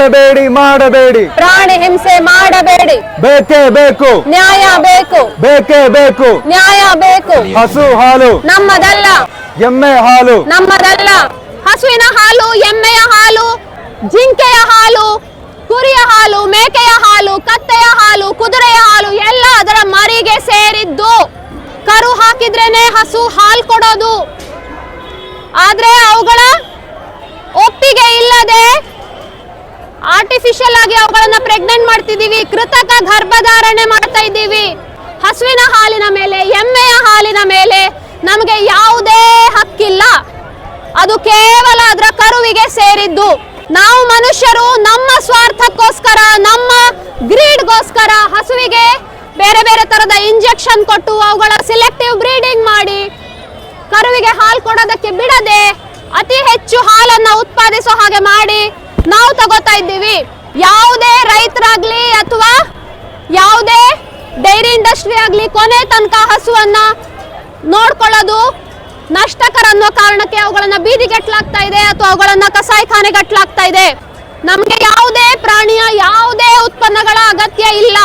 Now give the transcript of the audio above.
ಮಾಡಬೇಡಿ ಮಾಡಬೇಡಿ ಪ್ರಾಣಿ ಹಿಂಸೆ ಮಾಡಬೇಡಿ ಬೇಕೇ ಬೇಕು ನ್ಯಾಯ ಬೇಕು ಬೇಕೇ ಬೇಕು ನ್ಯಾಯ ಬೇಕು ಹಸು ಹಾಲು ನಮ್ಮದಲ್ಲ ಎಮ್ಮೆ ಹಾಲು ನಮ್ಮದಲ್ಲ ಹಸುವಿನ ಹಾಲು ಎಮ್ಮೆಯ ಹಾಲು ಜಿಂಕೆಯ ಹಾಲು ಕುರಿಯ ಹಾಲು ಮೇಕೆಯ ಹಾಲು ಕತ್ತೆಯ ಹಾಲು ಕುದುರೆಯ ಹಾಲು ಎಲ್ಲ ಅದರ ಮರಿಗೆ ಸೇರಿದ್ದು ಕರು ಹಾಕಿದ್ರೇನೆ ಹಸು ಹಾಲು ಕೊಡೋದು ಆದ್ರೆ ಅವುಗಳ ಒಪ್ಪಿಗೆ ಇಲ್ಲದೆ ಆರ್ಟಿಫಿಷಿಯಲ್ ಆಗಿ ಅವುಗಳನ್ನ ಪ್ರೆಗ್ನೆಂಟ್ ಮಾಡ್ತಿದೀವಿ ಕೃತಕ ಗರ್ಭಧಾರಣೆ ಮಾಡ್ತಾ ಇದ್ದೀವಿ ಹಸುವಿನ ಹಾಲಿನ ಮೇಲೆ ಎಮ್ಮೆಯ ಹಾಲಿನ ಮೇಲೆ ನಮಗೆ ಯಾವುದೇ ಹಕ್ಕಿಲ್ಲ ಅದು ಕೇವಲ ಅದರ ಕರುವಿಗೆ ಸೇರಿದ್ದು ನಾವು ಮನುಷ್ಯರು ನಮ್ಮ ಸ್ವಾರ್ಥಕ್ಕೋಸ್ಕರ ನಮ್ಮ ಗ್ರೀಡ್ಗೋಸ್ಕರ ಹಸುವಿಗೆ ಬೇರೆ ಬೇರೆ ತರದ ಇಂಜೆಕ್ಷನ್ ಕೊಟ್ಟು ಅವುಗಳ ಸಿಲೆಕ್ಟಿವ್ ಬ್ರೀಡಿಂಗ್ ಮಾಡಿ ಕರುವಿಗೆ ಹಾಲು ಕೊಡೋದಕ್ಕೆ ಬಿಡದೆ ಅತಿ ಹೆಚ್ಚು ಹಾಲನ್ನ ಉತ್ಪಾದಿಸೋ ಹಾಗೆ ಮಾಡಿ ನಾವು ತಗೋತಾ ಇದ್ದೀವಿ ಯಾವುದೇ ರೈತರಾಗ್ಲಿ ಅಥವಾ ಯಾವುದೇ ಡೈರಿ ಇಂಡಸ್ಟ್ರಿ ಆಗ್ಲಿ ಕೊನೆ ತನಕ ಹಸುವನ್ನ ನೋಡ್ಕೊಳ್ಳೋದು ನಷ್ಟಕರ ಅನ್ನೋ ಕಾರಣಕ್ಕೆ ಅವುಗಳನ್ನ ಬೀದಿಗೆಟ್ಲಾಗ್ತಾ ಇದೆ ಅಥವಾ ಅವುಗಳನ್ನ ಕಸಾಯಿಖಾನೆಗಟ್ಲಾಗ್ತಾ ಇದೆ ನಮ್ಗೆ ಯಾವುದೇ ಪ್ರಾಣಿಯ ಯಾವುದೇ ಉತ್ಪನ್ನಗಳ ಅಗತ್ಯ ಇಲ್ಲ